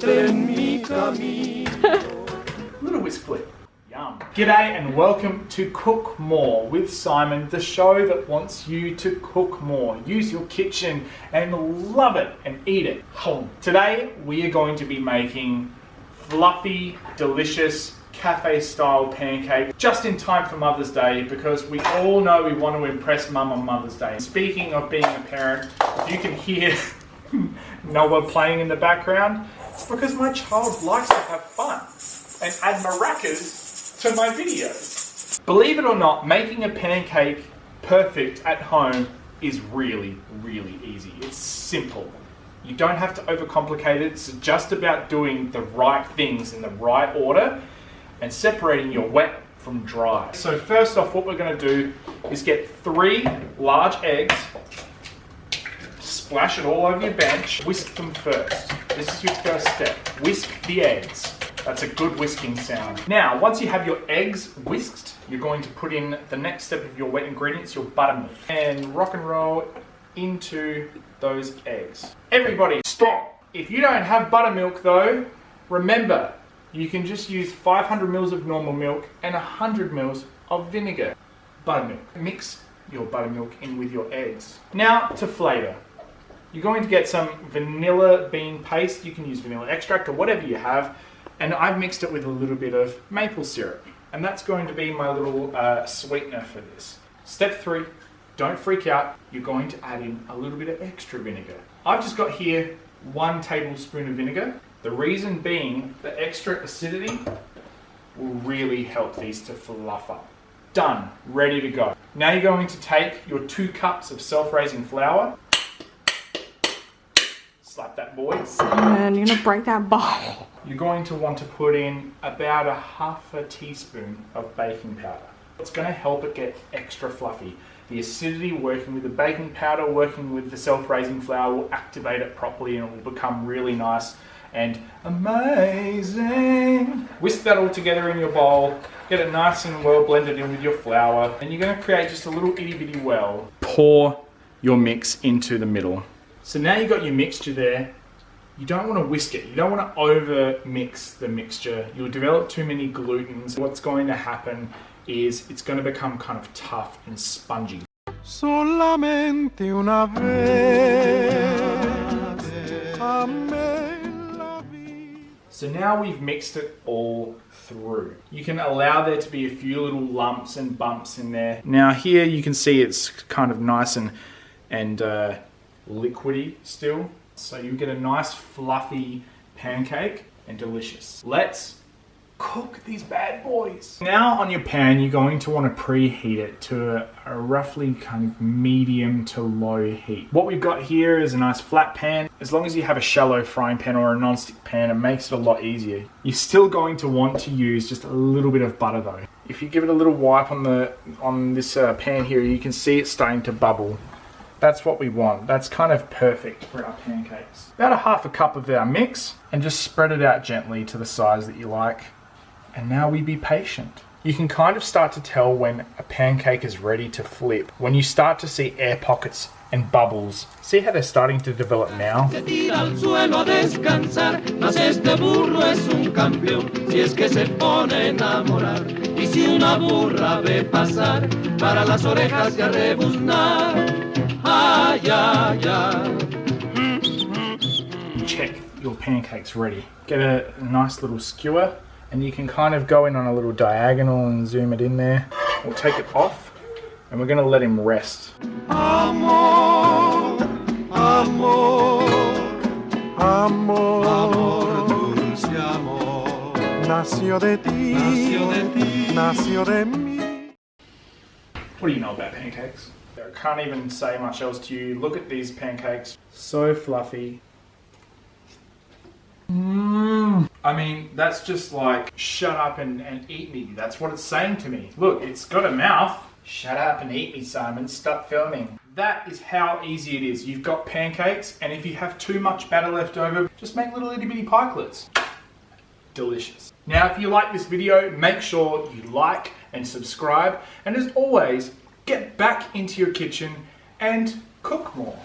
en mi camino. Little whisk flip. Yum. G'day and welcome to Cook More with Simon, the show that wants you to cook more. Use your kitchen and love it and eat it. Today we are going to be making fluffy, delicious, cafe-style pancake just in time for Mother's Day, because we all know we want to impress Mum on Mother's Day. Speaking of being a parent, if you can hear Noah playing in the background, it's because my child likes to have fun and add maracas to my videos. Believe it or not, making a pancake perfect at home is really, really easy. It's simple. You don't have to overcomplicate it. It's just about doing the right things in the right order and separating your wet from dry. So first off, what we're going to do is get 3 large eggs, splash it all over your bench, whisk them first. This is your first step. Whisk the eggs. That's a good whisking sound. Now, once you have your eggs whisked, you're going to put in the next step of your wet ingredients, your buttermilk, and rock and roll into those eggs. Everybody, stop! If you don't have buttermilk though, remember, you can just use 500 mils of normal milk and 100 mils of vinegar. Buttermilk. Mix your buttermilk in with your eggs. Now to flavor. You're going to get some vanilla bean paste. You can use vanilla extract or whatever you have. And I've mixed it with a little bit of maple syrup. And that's going to be my little sweetener for this. Step 3, don't freak out. You're going to add in a little bit of extra vinegar. I've just got here 1 tablespoon of vinegar. The reason being the extra acidity will really help these to fluff up. Done, ready to go. Now you're going to take your 2 cups of self-raising flour. Slap that, boys. And you're gonna break that bowl. You're going to want to put in about ½ teaspoon of baking powder. It's going to help it get extra fluffy. The acidity working with the baking powder, working with the self-raising flour will activate it properly and it will become really nice and amazing. Whisk that all together in your bowl. Get it nice and well blended in with your flour. And you're going to create just a little itty bitty well. Pour your mix into the middle. So now you've got your mixture there. You don't want to whisk it. You don't want to over mix the mixture. You'll develop too many glutens. What's going to happen is it's going to become kind of tough and spongy. Solamente una vez amé la vida. So now we've mixed it all through. You can allow there to be a few little lumps and bumps in there. Now here you can see it's kind of nice and liquidy still. So you get a nice fluffy pancake and delicious. Let's cook these bad boys. Now on your pan, you're going to want to preheat it to a roughly kind of medium to low heat. What we've got here is a nice flat pan. As long as you have a shallow frying pan or a non-stick pan, it makes it a lot easier. You're still going to want to use just a little bit of butter though. If you give it a little wipe on this pan here, you can see it starting to bubble. That's what we want. That's kind of perfect for our pancakes. About a ½ cup of our mix and just spread it out gently to the size that you like. And now we be patient. You can kind of start to tell when a pancake is ready to flip. When you start to see air pockets and bubbles. See how they're starting to develop now? Check your pancakes ready. Get a nice little skewer and you can kind of go in on a little diagonal and zoom it in there. We'll take it off and we're going to let him rest. Amor, amor, amor, amor, dulce amor, nació de ti, nació de mí. What do you know about pancakes? I can't even say much else to you. Look at these pancakes. So fluffy. I mean, that's just like, shut up and eat me. That's what it's saying to me. Look, it's got a mouth. Shut up and eat me, Simon. Stop filming. That is how easy it is. You've got pancakes, and if you have too much batter left over, just make little itty bitty pikelets. Delicious. Now, if you like this video, make sure you like and subscribe. And as always, get back into your kitchen and cook more.